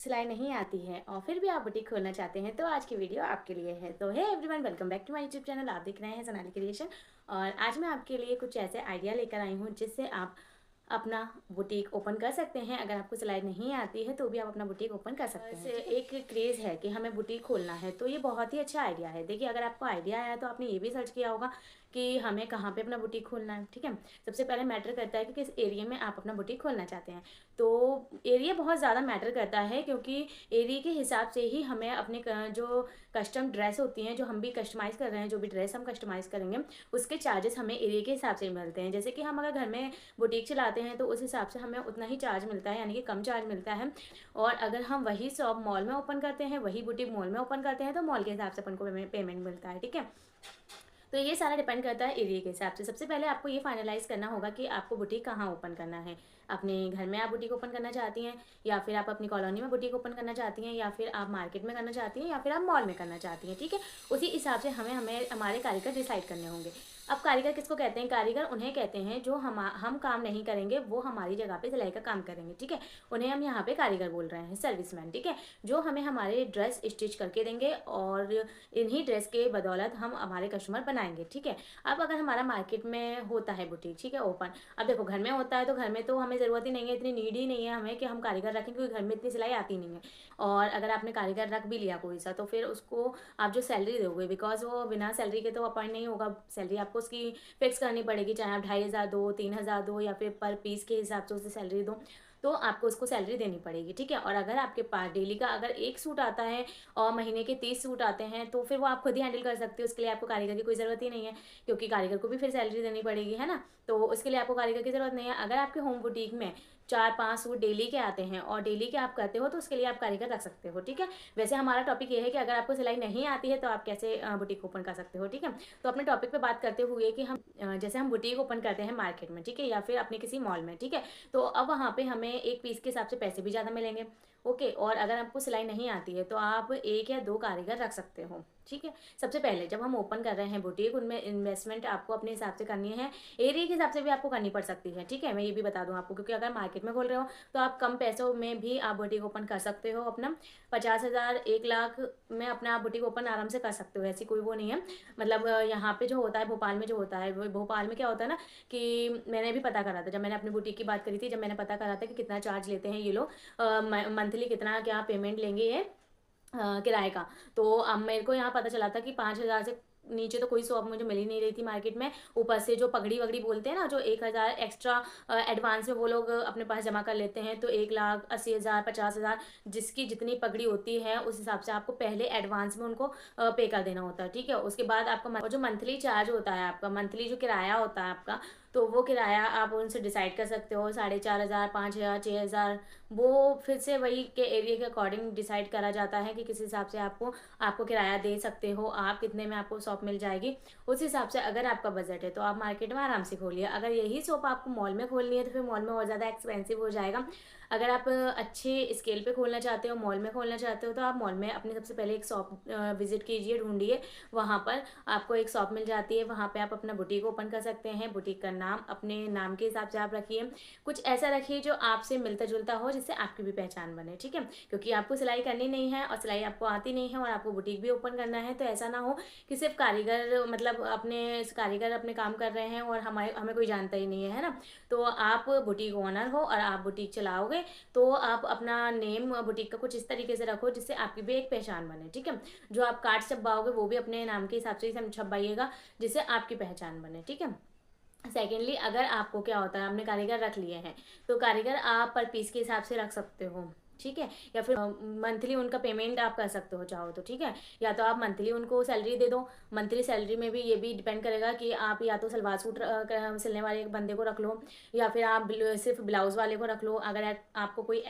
सिलाई नहीं आती है और फिर भी आप बुटीक खोलना चाहते हैं तो आज की वीडियो आपके लिए है। तो hey everyone, welcome back to my YouTube channel. आप देख रहे हैं सोनाली क्रिएशन और आज मैं आपके लिए कुछ ऐसे आइडिया लेकर आई हूँ जिससे आप अपना बुटीक ओपन कर सकते हैं। अगर आपको सिलाई नहीं आती है तो भी आप अपना बुटीक ओपन कर सकते हैं। एक क्रेज़ है कि हमें बुटीक खोलना है तो ये बहुत ही अच्छा आइडिया है। देखिए, अगर आपको आइडिया आया तो आपने ये भी सर्च किया होगा कि हमें कहाँ पे अपना बुटीक खोलना है। ठीक है, सबसे पहले मैटर करता है कि किस एरिया में आप अपना बुटीक खोलना चाहते हैं। तो एरिया बहुत ज़्यादा मैटर करता है क्योंकि एरिया के हिसाब से ही हमें अपने जो कस्टम ड्रेस होती हैं, जो हम भी कस्टमाइज़ कर रहे हैं, जो भी ड्रेस हम कस्टमाइज़ करेंगे उसके चार्जेस हमें एरिया के हिसाब से मिलते हैं। जैसे कि हम अगर घर में बुटीक चलाते हैं तो उस हिसाब से हमें उतना ही चार्ज मिलता है, यानी कि कम चार्ज मिलता है। और अगर हम वही शॉप मॉल में ओपन करते हैं, वही बुटीक मॉल में ओपन करते हैं तो मॉल के हिसाब से अपन को पेमेंट मिलता है। ठीक है, तो ये सारा डिपेंड करता है एरिया के हिसाब से। सबसे पहले आपको ये फाइनलाइज़ करना होगा कि आपको बुटीक कहाँ ओपन करना है। अपने घर में आप बुटीक ओपन करना चाहती हैं, या फिर आप अपनी कॉलोनी में बुटीक ओपन करना चाहती हैं, या फिर आप मार्केट में करना चाहती हैं, या फिर आप मॉल में करना चाहती हैं। ठीक है, उसी हिसाब से हमें हमें हमारे कारीगर डिसाइड करने होंगे। अब कारीगर किसको कहते हैं? कारीगर उन्हें कहते हैं जो हम काम नहीं करेंगे वो हमारी जगह पे सिलाई का काम करेंगे। ठीक है, उन्हें हम यहाँ पे कारीगर बोल रहे हैं, सर्विसमैन। ठीक है, जो हमें हमारे ड्रेस स्टिच करके देंगे और इन्हीं ड्रेस के बदौलत हम हमारे कस्टमर बनाएंगे। ठीक है, अब अगर हमारा मार्केट में होता है बुटीक, ठीक है, ओपन, अब देखो घर में होता है तो घर में तो हमें ज़रूरत ही नहीं है, इतनी नीड ही नहीं है हमें कि हम कारीगर रखें, क्योंकि घर में इतनी सिलाई आती नहीं है। और अगर आपने कारीगर रख भी लिया कोई सा तो फिर उसको आप जो सैलरी दोगे, बिकॉज वो बिना सैलरी के तो अपॉइंट नहीं होगा। सैलरी आपको उसकी फिक्स करनी पड़ेगी, चाहे आप 2,500 दो, 3,000 दो, या फिर पर पीस के हिसाब से उसे सैलरी दो, तो आपको उसको सैलरी देनी पड़ेगी। ठीक है, और अगर आपके पास डेली का अगर एक सूट आता है और महीने के 30 सूट आते हैं तो फिर वो आप खुद ही हैंडल कर सकते हो। उसके लिए आपको कारीगर की कोई ज़रूरत ही नहीं है, क्योंकि कारीगर को भी फिर सैलरी देनी पड़ेगी, है ना। तो उसके लिए आपको कारीगर की ज़रूरत नहीं है। अगर आपके होम बुटीक में 4-5 सूट डेली के आते हैं और डेली के आप करते हो तो उसके लिए आप कारीगर रख सकते हो। ठीक है, वैसे हमारा टॉपिक ये है कि अगर आपको सिलाई नहीं आती है तो आप कैसे बुटीक ओपन कर सकते हो। ठीक है, तो अपने टॉपिक पे बात करते हुए कि हम जैसे हम बुटीक ओपन करते हैं मार्केट में, ठीक है, या फिर अपने किसी मॉल में। ठीक है, तो अब वहाँ पे हमें एक पीस के हिसाब से पैसे भी ज़्यादा मिलेंगे। ओके, और अगर आपको सिलाई नहीं आती है तो आप 1 या 2 कारीगर रख सकते हो। ठीक है, सबसे पहले जब हम ओपन कर रहे हैं बुटीक, उनमें इन्वेस्टमेंट आपको अपने हिसाब से करनी है, एरिया के हिसाब से भी आपको करनी पड़ सकती है। ठीक है, मैं ये भी बता दूं आपको, क्योंकि अगर मार्केट में खोल रहे हो तो आप कम पैसों में भी आप बुटीक ओपन कर सकते हो। अपना 50,000 1 लाख में अपना आप बुटीक ओपन आराम से कर सकते हो, ऐसी कोई वो नहीं है। मतलब यहाँ पे जो होता है, भोपाल में जो होता है, भोपाल में क्या होता है ना कि मैंने भी पता करा था, जब मैंने अपनी बुटीक की बात करी थी, जब मैंने पता करा था कि कितना चार्ज लेते हैं ये लोग, मंथली कितना क्या पेमेंट लेंगे ये किराए का। तो अब मेरे को यहाँ पता चला था कि 5,000 से नीचे तो कोई शॉप मुझे मिल ही नहीं रही थी मार्केट में। ऊपर से जो पगड़ी वगड़ी बोलते हैं ना, जो 1,000 एक्स्ट्रा एडवांस में वो लोग अपने पास जमा कर लेते हैं, तो 1,80,000 50,000 जिसकी जितनी पगड़ी होती है उस हिसाब से आपको पहले एडवांस में उनको पे कर देना होता है। ठीक है, उसके बाद आपका जो मंथली चार्ज होता है, आपका मंथली जो किराया होता है आपका, तो वो किराया आप उनसे डिसाइड कर सकते हो, 4,500 5,000 6,000। वो फिर से वही के एरिया के अकॉर्डिंग डिसाइड करा जाता है कि किस हिसाब से आपको आपको किराया दे सकते हो, आप कितने में आपको शॉप मिल जाएगी। उस हिसाब से अगर आपका बजट है तो आप मार्केट में आराम से खोलिए। अगर यही शॉप आपको मॉल में खोलनी है तो फिर मॉल में और ज़्यादा एक्सपेंसिव हो जाएगा। अगर आप अच्छे स्केल पे खोलना चाहते हो, मॉल में खोलना चाहते हो, तो आप मॉल में अपने सबसे पहले एक शॉप विजिट कीजिए, ढूंढिए। वहाँ पर आपको एक शॉप मिल जाती है, वहाँ पे आप अपना बुटीक ओपन कर सकते हैं। बुटीक का नाम अपने नाम के हिसाब से आप रखिए, कुछ ऐसा रखिए जो आपसे मिलता जुलता हो, जिससे आपकी भी पहचान बने। ठीक है, क्योंकि आपको सिलाई करनी नहीं है और सिलाई आपको आती नहीं है और आपको बुटीक भी ओपन करना है, तो ऐसा ना हो कि सिर्फ कारीगर, मतलब अपने कारीगर अपने काम कर रहे हैं और हमें कोई जानता ही नहीं है ना। तो आप बुटीक ओनर हो और आप बुटीक चलाओगे तो आप अपना नेम बुटीक का कुछ इस तरीके से रखो जिससे आपकी भी एक पहचान बने। ठीक है, जो आप कार्ड छपवाओगे वो भी अपने नाम के हिसाब से ही छपवाइएगा, जिससे आपकी पहचान बने। ठीक है, सेकेंडली, अगर आपको क्या होता है, आपने कारीगर रख लिए हैं तो कारीगर आप पर पीस के हिसाब से रख सकते हो। ठीक है, या फिर मंथली उनका पेमेंट आप कर सकते हो चाहो तो। ठीक है, या तो आप मंथली उनको सैलरी दे दो। मंथली सैलरी में भी ये भी डिपेंड करेगा कि आप या तो सलवार सूट सिलने वाले एक बंदे को रख लो, या फिर आप सिर्फ ब्लाउज वाले को रख लो। अगर आपको कोई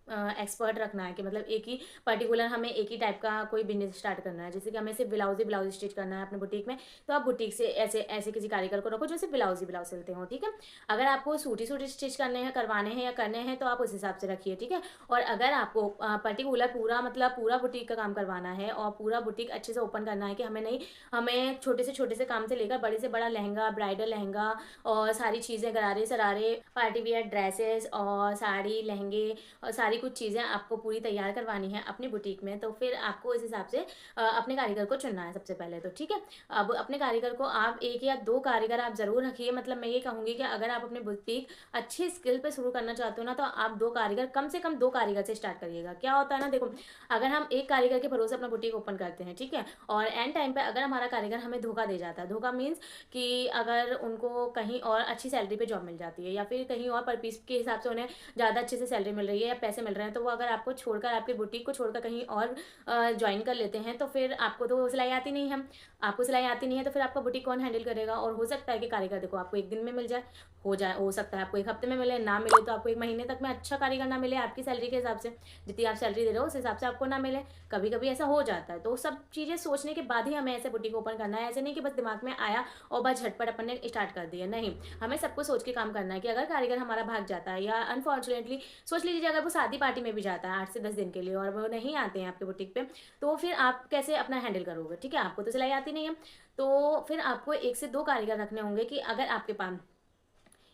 एक्सपर्ट रखना है कि मतलब एक ही पर्टिकुलर हमें एक ही टाइप का कोई बिजनेस स्टार्ट करना है, जैसे कि हमें सिर्फ ब्लाउज ही ब्लाउज स्टिच करना है अपने बुटीक में, तो आप बुटीक से ऐसे ऐसे किसी कारीगर को रखो जो सिर्फ ब्लाउज ही ब्लाउज सिलते हो। ठीक है, अगर आपको सूट ही सूट स्टिच करने हैं, करवाने हैं या करने हैं, तो आप उस हिसाब से रखिए। ठीक है, और अगर आपको पर्टिकुलर पूरा मतलब पूरा बुटीक का काम करवाना है और पूरा बुटीक अच्छे से ओपन करना है, कि हमें नहीं, हमें छोटे से काम से लेकर बड़े से बड़ा लहंगा, ब्राइडल लहंगा और सारी चीज़ें, गरारे सरारे, पार्टी वियर ड्रेसेस और साड़ी, लहंगे और सारी सारी कुछ चीज़ें आपको पूरी तैयार करवानी है अपनी बुटीक में, तो फिर आपको इस हिसाब से अपने कारीगर को चुनना है सबसे पहले तो, ठीक है। अब अपने कारीगर को आप 1 या 2 कारीगर आप ज़रूर रखिए। मतलब मैं ये कहूँगी कि अगर आप अपनी बुटीक अच्छी स्किल पे शुरू करना चाहते हो ना, तो आप 2 कारीगर, कम से कम 2 कारीगर से स्टार्ट करिएगा। क्या होता है ना, देखो, अगर हम एक कारीगर के भरोसे अपना बुटीक ओपन करते हैं, ठीक है, और एंड टाइम पे अगर हमारा कारीगर हमें धोखा दे जाता है, धोखा मीन्स कि अगर उनको कहीं और अच्छी सैलरी पे जॉब मिल जाती है या फिर कहीं और पर पीस के हिसाब से उन्हें ज़्यादा अच्छे से सैलरी मिल रही है या पैसे मिल रहे हैं, तो वो अगर आपको छोड़कर, आपकी बुटीक को छोड़कर कहीं और ज्वाइन कर लेते हैं, तो फिर आपको तो सिलाई आती नहीं है। आपको सिलाई आती नहीं है तो फिर आपका बुटीक कौन हैंडल करेगा। और हो सकता है कि कारीगर देखो आपको 1 दिन में मिल जाए, हो सकता है आपको 1 हफ्ते में मिले, ना मिले तो आपको 1 महीने तक में अच्छा कारीगर ना मिले आपकी सैलरी के हिसाब से, जितनी आप सैलरी दे रहे हो उस हिसाब से आपको ना मिले। कभी कभी ऐसा हो जाता है। तो सब चीज़ें सोचने के बाद ही हमें ऐसे बुटीक ओपन करना है। ऐसे नहीं कि बस दिमाग में आया और बस झटपट अपन ने स्टार्ट कर दिया, नहीं। हमें सबको सोच के काम करना है कि अगर कारीगर हमारा भाग जाता है या अनफॉर्चुनेटली सोच लीजिए अगर वो शादी पार्टी में भी जाता है 8 से 10 दिन के लिए और वो नहीं आते हैं आपके बुटीक पे, तो फिर आप कैसे अपना हैंडल करोगे, ठीक है। आपको तो सिलाई आती नहीं है, तो फिर आपको 1 से 2 कारीगर रखने होंगे कि अगर आपके पास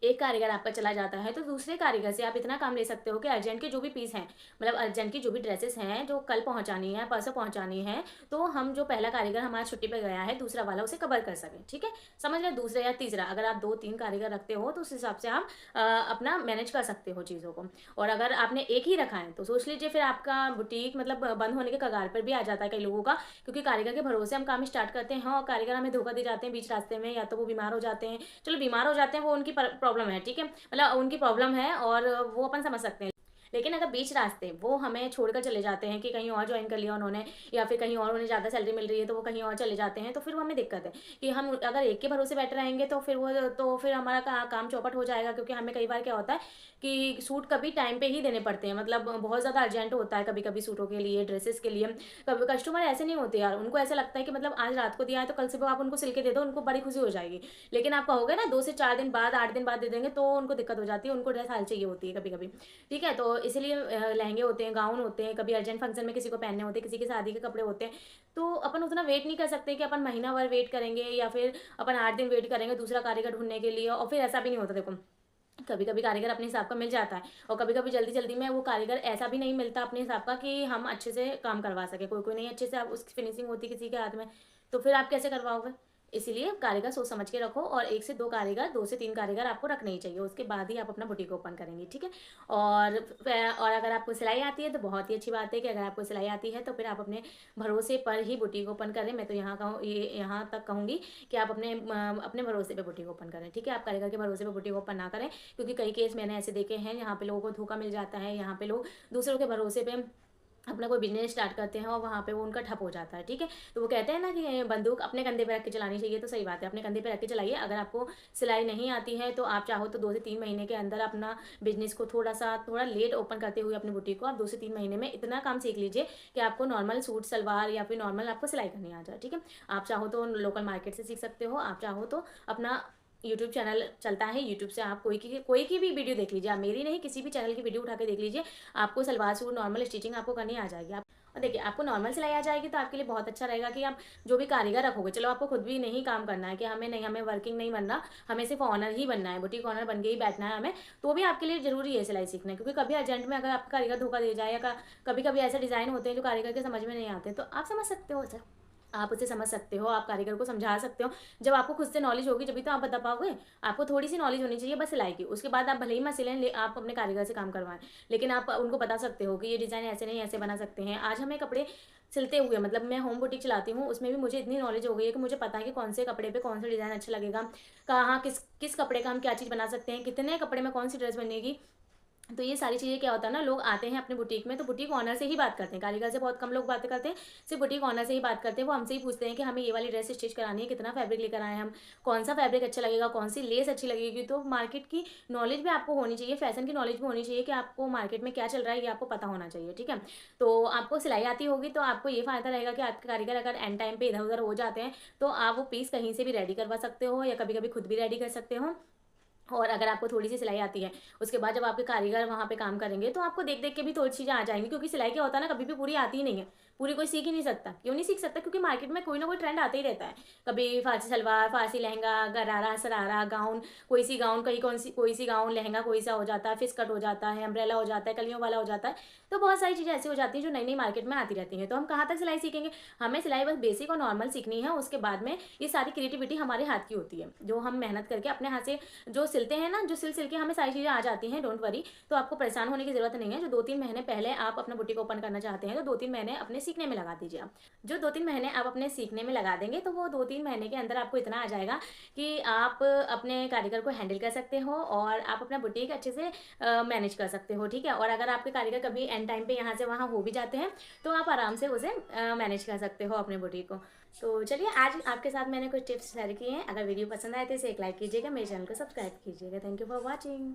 एक कारीगर आपका चला जाता है तो दूसरे कारीगर से आप इतना काम ले सकते हो कि अर्जेंट के जो भी पीस हैं, मतलब अर्जेंट की जो भी ड्रेसेस हैं जो कल पहुंचानी है, परसों पहुंचानी है, तो हम जो पहला कारीगर हमारा छुट्टी पे गया है दूसरा वाला उसे कवर कर सकें, ठीक है। समझ रहे, दूसरा या तीसरा, अगर आप 2-3 कारीगर रखते हो तो उस हिसाब से आप अपना मैनेज कर सकते हो चीज़ों को। और अगर आपने एक ही रखा है तो सोच लीजिए फिर आपका बुटीक मतलब बंद होने के कगार पर भी आ जाता है कई लोगों का, क्योंकि कारीगर के भरोसे हम काम स्टार्ट करते हैं और कारीगर हमें धोखा दे जाते हैं बीच रास्ते में, या तो वो बीमार हो जाते हैं। चलो बीमार हो जाते हैं वो उनकी प्रॉब्लम है, ठीक है, मतलब उनकी प्रॉब्लम है और वो अपन समझ सकते हैं। लेकिन अगर बीच रास्ते वो हमें छोड़कर चले जाते हैं कि कहीं और ज्वाइन कर लिया उन्होंने, या फिर कहीं और उन्हें ज़्यादा सैलरी मिल रही है तो वो कहीं और चले जाते हैं, तो फिर वो हमें दिक्कत है कि हम अगर एक के भरोसे बैठे रहेंगे तो फिर हमारा काम चौपट हो जाएगा। क्योंकि हमें कई बार क्या होता है कि सूट कभी टाइम पे ही देने पड़ते हैं, मतलब बहुत ज़्यादा अर्जेंट होता है कभी कभी सूटों के लिए, ड्रेसेस के लिए। कभी कस्टमर ऐसे नहीं होते यार, उनको ऐसा लगता है कि मतलब आज रात को दिया है तो कल सुबह आप उनको सिल के दे दो, उनको बड़ी खुशी हो जाएगी। लेकिन आप कहोगे ना 2 से 4 दिन बाद, 8 दिन बाद दे देंगे, तो उनको दिक्कत हो जाती है, उनको ड्रेस हाल चाहिए होती है कभी कभी, ठीक है। तो इसीलिए लहंगे होते हैं, गाउन होते हैं, कभी अर्जेंट फंक्शन में किसी को पहनने होते हैं, किसी की शादी के कपड़े होते हैं, तो अपन उतना वेट नहीं कर सकते कि अपन महीना भर वेट करेंगे या फिर अपन 8 दिन वेट करेंगे दूसरा कारीगर ढूंढने के लिए। और फिर ऐसा भी नहीं होता, देखो कभी कभी कारीगर अपने हिसाब का मिल जाता है और कभी कभी जल्दी जल्दी में वो कारीगर ऐसा भी नहीं मिलता अपने हिसाब का कि हम अच्छे से काम करवा सके। कोई कोई नहीं अच्छे से आप उसकी फिनिशिंग होती किसी के हाथ में, तो फिर आप कैसे करवाओगे। इसीलिए कारीगर सोच समझ के रखो, और 1 से 2 कारीगर, 2 से 3 कारीगर आपको रखने ही चाहिए, उसके बाद ही आप अपना बुटीक ओपन करेंगे, ठीक है। और अगर आपको सिलाई आती है तो बहुत ही अच्छी बात है कि अगर आपको सिलाई आती है तो फिर आप अपने भरोसे पर ही बुटीक ओपन करें। मैं तो यहाँ तक कहूँगी कि आप अपने भरोसे पे बुटीक ओपन करें, ठीक है। आप कारीगर के भरोसे पे बुटीक ओपन ना करें, क्योंकि कई केस मैंने ऐसे देखे हैं यहाँ पे लोगों को धोखा मिल जाता है। यहाँ पे लोग दूसरों के भरोसे पे अपना कोई बिजनेस स्टार्ट करते हैं और वहाँ पे वो उनका ठप हो जाता है, ठीक है। तो वो कहते हैं ना कि बंदूक अपने कंधे पे रख के चलानी चाहिए, तो सही बात है, अपने कंधे पे रख के चलाइए। अगर आपको सिलाई नहीं आती है तो आप चाहो तो 2 से 3 महीने के अंदर अपना बिजनेस को थोड़ा लेट ओपन करते हुए अपनी बुटीक को आप 2 से 3 महीने में इतना काम सीख लीजिए कि आपको नॉर्मल सूट सलवार या फिर नॉर्मल आपको सिलाई करनी आ जाए, ठीक है। आप चाहो तो लोकल मार्केट से सीख सकते हो, आप चाहो तो अपना यूट्यूब चैनल चलता है, यूट्यूब से आप कोई की भी वीडियो देख लीजिए, आप मेरी नहीं किसी भी चैनल की वीडियो उठा के देख लीजिए, आपको सलवार सूट नॉर्मल स्टिचिंग आपको करनी आ जाएगी। आप और देखिए आपको नॉर्मल सिलाई आ जाएगी तो आपके लिए बहुत अच्छा रहेगा कि आप जो भी कारीगर रखोगे, चलो आपको खुद भी नहीं काम करना है कि हमें वर्किंग नहीं बनना, हमें सिर्फ ऑनर ही बनना है, बुटीक ऑनर बन के ही बैठना है हमें, तो भी आपके लिए जरूरी है सिलाई सीखना। क्योंकि कभी अर्जेंट में अगर आपका कारीगर धोखा दे जाए, या कभी कभी ऐसे डिज़ाइन होते हैं जो कारीगर के समझ में नहीं आते, तो आप समझ सकते हो सर, आप उसे समझ सकते हो, आप कारीगर को समझा सकते हो। जब आपको खुद से नॉलेज होगी जब तो आप बता पाओगे। आपको थोड़ी सी नॉलेज होनी चाहिए बस सिलाई की, उसके बाद आप भले ही मशीन आप अपने कारीगर से काम करवाएं, लेकिन आप उनको बता सकते हो कि ये डिज़ाइन ऐसे नहीं ऐसे बना सकते हैं। आज हमें कपड़े सिलते हुए, मतलब मैं होम बुटीक चलाती हूँ, उसमें भी मुझे इतनी नॉलेज हो गई है कि मुझे पता है कि कौन से कपड़े पे कौन सा डिज़ाइन अच्छा लगेगा, कहाँ किस किस कपड़े का हम क्या चीज़ बना सकते हैं, कितने कपड़े में कौन सी ड्रेस बनेगी। तो ये सारी चीज़ें क्या होता है ना, लोग आते हैं अपने बुटीक में तो बुटीक ऑनर से ही बात करते हैं, कारीगर से बहुत कम लोग बातें करते हैं, सिर्फ बुटीक ऑनर से ही बात करते हैं। वो हमसे ही पूछते हैं कि हमें ये वाली ड्रेस स्टिच करानी है, कितना फैब्रिक लेकर आए हम, कौन सा फैब्रिक अच्छा लगेगा, कौन सी लेस अच्छी लगेगी। तो मार्केट की नॉलेज भी आपको होनी चाहिए, फैशन की नॉलेज भी होनी चाहिए कि आपको मार्केट में क्या चल रहा है ये आपको पता होना चाहिए, ठीक है। तो आपको सिलाई आती होगी तो आपको ये फ़ायदा रहेगा कि आपके कारीगर अगर एंड टाइम पे इधर उधर हो जाते हैं तो आप वो पीस कहीं से भी रेडी करवा सकते हो, या कभी कभी खुद भी रेडी कर सकते हो। और अगर आपको थोड़ी सी सिलाई आती है, उसके बाद जब आपके कारीगर वहाँ पे काम करेंगे तो आपको देख देख के भी थोड़ी चीज़ें आ जाएंगी, क्योंकि सिलाई क्या होता है ना, कभी भी पूरी आती ही नहीं है, पूरी कोई सीख ही नहीं सकता। क्यों नहीं सीख सकता? क्योंकि मार्केट में कोई ना कोई ट्रेंड आता ही रहता है। कभी फारसी सलवार, फारसी लहंगा, गरारा सरारा गाउन, कोई सी गाउन, कहीं कौन सी कोई सी गाउन लहंगा कोई सा हो जाता है, फिस कट हो जाता है, अम्ब्रेला हो जाता है, कलियों वाला हो जाता है। तो बहुत सारी चीज़ें ऐसी हो जाती हैं जो नई नई मार्केट में आती रहती हैं। तो हम कहाँ तक सिलाई सीखेंगे? हमें सिलाई बस बेसिक और नॉर्मल सीखनी है, उसके बाद में ये सारी क्रिएटिविटी हमारे हाथ की होती है, जो हम मेहनत करके अपने हाथ से जो सिलते हैं ना, जो सिल के हमें सारी चीज़ें आ जाती हैं। Don't worry. तो आपको परेशान होने की ज़रूरत नहीं है। जो 2-3 महीने पहले आप अपना बुटीक ओपन करना चाहते हैं, तो 2-3 महीने अपने सीखने में लगा दीजिए आप। जो 2-3 महीने आप अपने सीखने में लगा देंगे, तो वो 2-3 महीने के अंदर आपको इतना आ जाएगा कि आप अपने कारीगर को हैंडल कर सकते हो और आप अपना बुटीक अच्छे से मैनेज कर सकते हो, ठीक है। और अगर आपके कारीगर कभी एंड टाइम पे यहाँ से वहाँ हो भी जाते हैं, तो आप आराम से उसे मैनेज कर सकते हो अपने बुटीक को। तो चलिए, आज आपके साथ मैंने कुछ टिप्स शेयर किए हैं। अगर वीडियो पसंद आए तो इसे एक लाइक कीजिएगा, मेरे चैनल को सब्सक्राइब कीजिएगा। Thank you for watching.